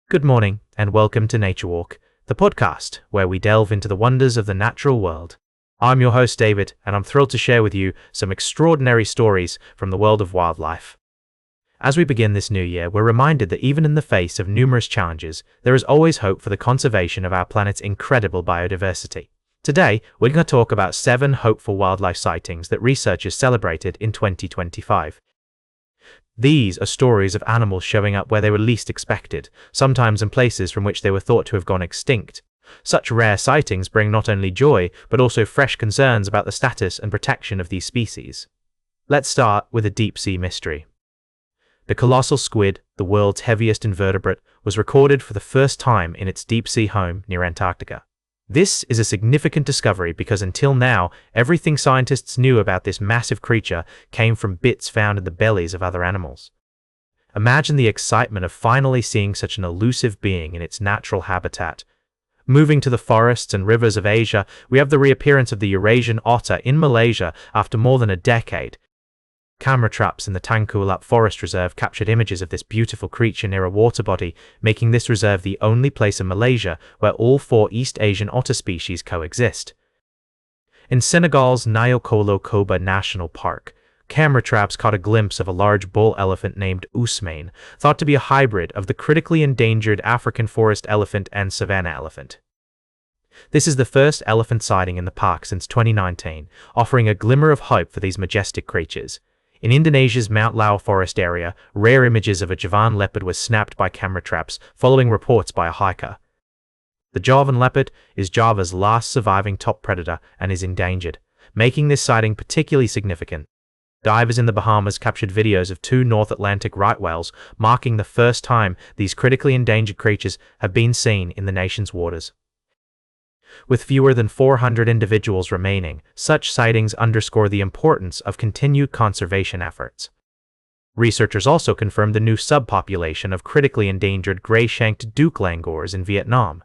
Good morning, and welcome to Nature Walk, the podcast where we delve into the wonders of the natural world. I'm your host, David, and I'm thrilled to share with you some extraordinary stories from the world of wildlife. As we begin this new year, we're reminded that even in the face of numerous challenges, there is always hope for the conservation of our planet's incredible biodiversity. Today, we're going to talk about 7 hopeful wildlife sightings that researchers celebrated in 2025. These are stories of animals showing up where they were least expected, sometimes in places from which they were thought to have gone extinct. Such rare sightings bring not only joy, but also fresh concerns about the status and protection of these species. Let's start with a deep-sea mystery. The colossal squid, the world's heaviest invertebrate, was recorded for the first time in its deep-sea home near Antarctica. This is a significant discovery because until now, everything scientists knew about this massive creature came from bits found in the bellies of other animals. Imagine the excitement of finally seeing such an elusive being in its natural habitat. Moving to the forests and rivers of Asia, we have the reappearance of the Eurasian otter in Malaysia after more than a decade. Camera traps in the Tangkulak Forest Reserve captured images of this beautiful creature near a water body, making this reserve the only place in Malaysia where all 4 East Asian otter species coexist. In Senegal's Niokolo-Koba National Park, camera traps caught a glimpse of a large bull elephant named Ousmane, thought to be a hybrid of the critically endangered African forest elephant and savanna elephant. This is the first elephant sighting in the park since 2019, offering a glimmer of hope for these majestic creatures. In Indonesia's Mount Lau forest area, rare images of a Javan leopard were snapped by camera traps following reports by a hiker. The Javan leopard is Java's last surviving top predator and is endangered, making this sighting particularly significant. Divers in the Bahamas captured videos of 2 North Atlantic right whales, marking the first time these critically endangered creatures have been seen in the nation's waters. With fewer than 400 individuals remaining, such sightings underscore the importance of continued conservation efforts. Researchers also confirmed the new subpopulation of critically endangered gray-shanked Duke langurs in Vietnam.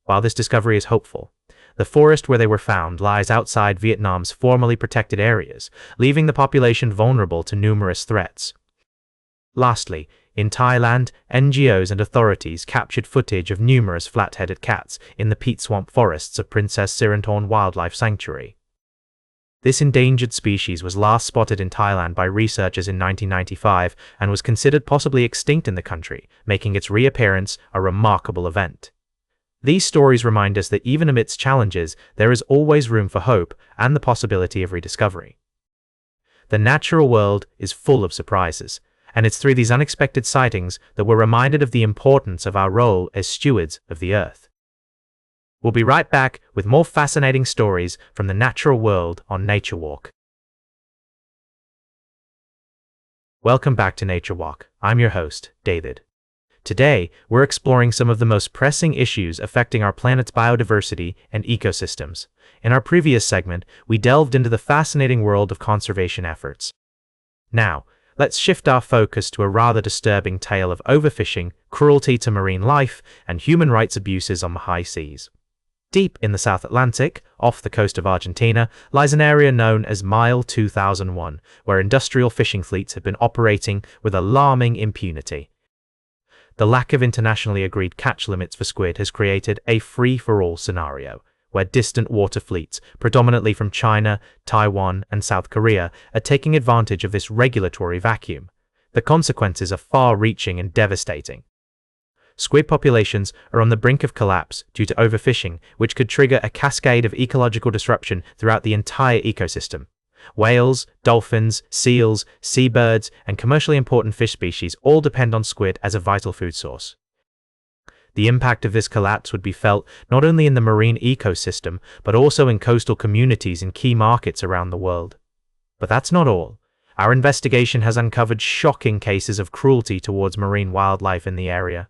While this discovery is hopeful, the forest where they were found lies outside Vietnam's formerly protected areas, leaving the population vulnerable to numerous threats. Lastly, in Thailand, NGOs and authorities captured footage of numerous flat-headed cats in the peat swamp forests of Princess Siranthorn Wildlife Sanctuary. This endangered species was last spotted in Thailand by researchers in 1995 and was considered possibly extinct in the country, making its reappearance a remarkable event. These stories remind us that even amidst challenges, there is always room for hope and the possibility of rediscovery. The natural world is full of surprises, and it's through these unexpected sightings that we're reminded of the importance of our role as stewards of the Earth. We'll be right back with more fascinating stories from the natural world on Nature Walk. Welcome back to Nature Walk. I'm your host, David. Today, we're exploring some of the most pressing issues affecting our planet's biodiversity and ecosystems. In our previous segment, we delved into the fascinating world of conservation efforts. Now, let's shift our focus to a rather disturbing tale of overfishing, cruelty to marine life, and human rights abuses on the high seas. Deep in the South Atlantic, off the coast of Argentina, lies an area known as Mile 2001, where industrial fishing fleets have been operating with alarming impunity. The lack of internationally agreed catch limits for squid has created a free-for-all scenario, where distant water fleets, predominantly from China, Taiwan, and South Korea, are taking advantage of this regulatory vacuum. The consequences are far-reaching and devastating. Squid populations are on the brink of collapse due to overfishing, which could trigger a cascade of ecological disruption throughout the entire ecosystem. Whales, dolphins, seals, seabirds, and commercially important fish species all depend on squid as a vital food source. The impact of this collapse would be felt not only in the marine ecosystem, but also in coastal communities in key markets around the world. But that's not all. Our investigation has uncovered shocking cases of cruelty towards marine wildlife in the area.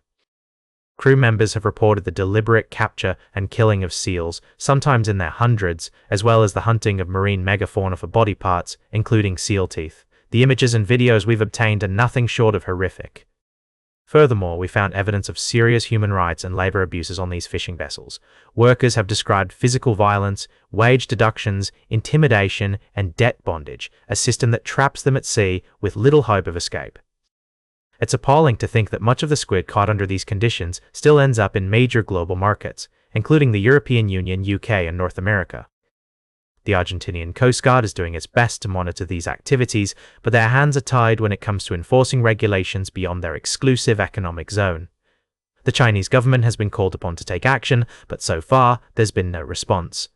Crew members have reported the deliberate capture and killing of seals, sometimes in their hundreds, as well as the hunting of marine megafauna for body parts, including seal teeth. The images and videos we've obtained are nothing short of horrific. Furthermore, we found evidence of serious human rights and labor abuses on these fishing vessels. Workers have described physical violence, wage deductions, intimidation, and debt bondage, a system that traps them at sea with little hope of escape. It's appalling to think that much of the squid caught under these conditions still ends up in major global markets, including the European Union, UK, and North America. The Argentinian Coast Guard is doing its best to monitor these activities, but their hands are tied when it comes to enforcing regulations beyond their exclusive economic zone. The Chinese government has been called upon to take action, but so far, there's been no response.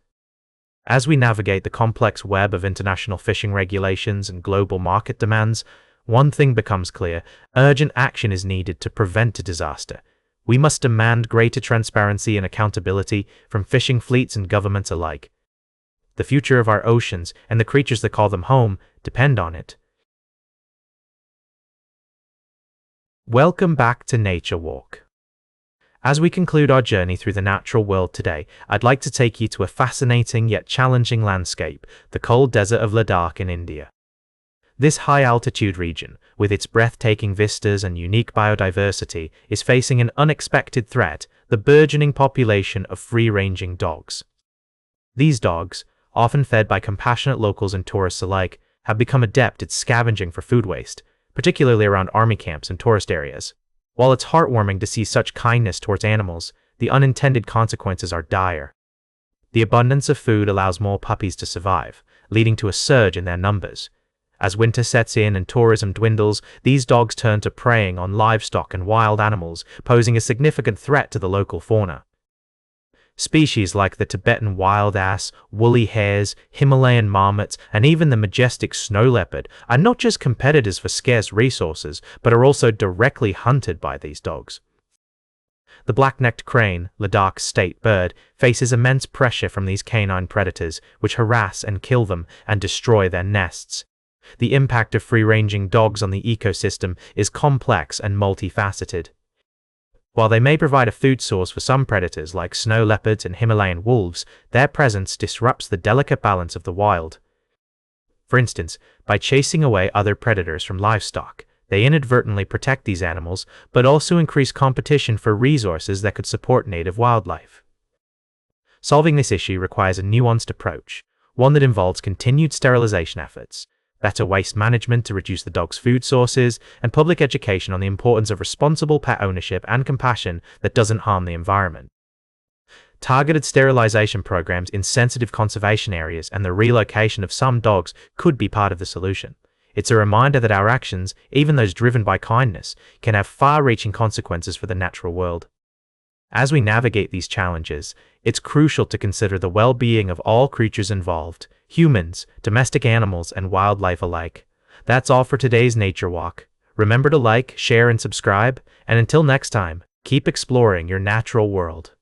As we navigate the complex web of international fishing regulations and global market demands, one thing becomes clear: urgent action is needed to prevent a disaster. We must demand greater transparency and accountability from fishing fleets and governments alike. The future of our oceans and the creatures that call them home depend on it. Welcome back to Nature Walk. As we conclude our journey through the natural world today, I'd like to take you to a fascinating yet challenging landscape, the cold desert of Ladakh in India. This high-altitude region, with its breathtaking vistas and unique biodiversity, is facing an unexpected threat: the burgeoning population of free-ranging dogs. These dogs, often fed by compassionate locals and tourists alike, have become adept at scavenging for food waste, particularly around army camps and tourist areas. While it's heartwarming to see such kindness towards animals, the unintended consequences are dire. The abundance of food allows more puppies to survive, leading to a surge in their numbers. As winter sets in and tourism dwindles, these dogs turn to preying on livestock and wild animals, posing a significant threat to the local fauna. Species like the Tibetan wild ass, woolly hares, Himalayan marmots, and even the majestic snow leopard are not just competitors for scarce resources, but are also directly hunted by these dogs. The black-necked crane, Ladakh's state bird, faces immense pressure from these canine predators, which harass and kill them and destroy their nests. The impact of free-ranging dogs on the ecosystem is complex and multifaceted. While they may provide a food source for some predators like snow leopards and Himalayan wolves, their presence disrupts the delicate balance of the wild. For instance, by chasing away other predators from livestock, they inadvertently protect these animals, but also increase competition for resources that could support native wildlife. Solving this issue requires a nuanced approach, one that involves continued sterilization efforts, better waste management to reduce the dog's food sources, and public education on the importance of responsible pet ownership and compassion that doesn't harm the environment. Targeted sterilization programs in sensitive conservation areas and the relocation of some dogs could be part of the solution. It's a reminder that our actions, even those driven by kindness, can have far-reaching consequences for the natural world. As we navigate these challenges, it's crucial to consider the well-being of all creatures involved: humans, domestic animals, and wildlife alike. That's all for today's Nature Walk. Remember to like, share, and subscribe, and until next time, keep exploring your natural world.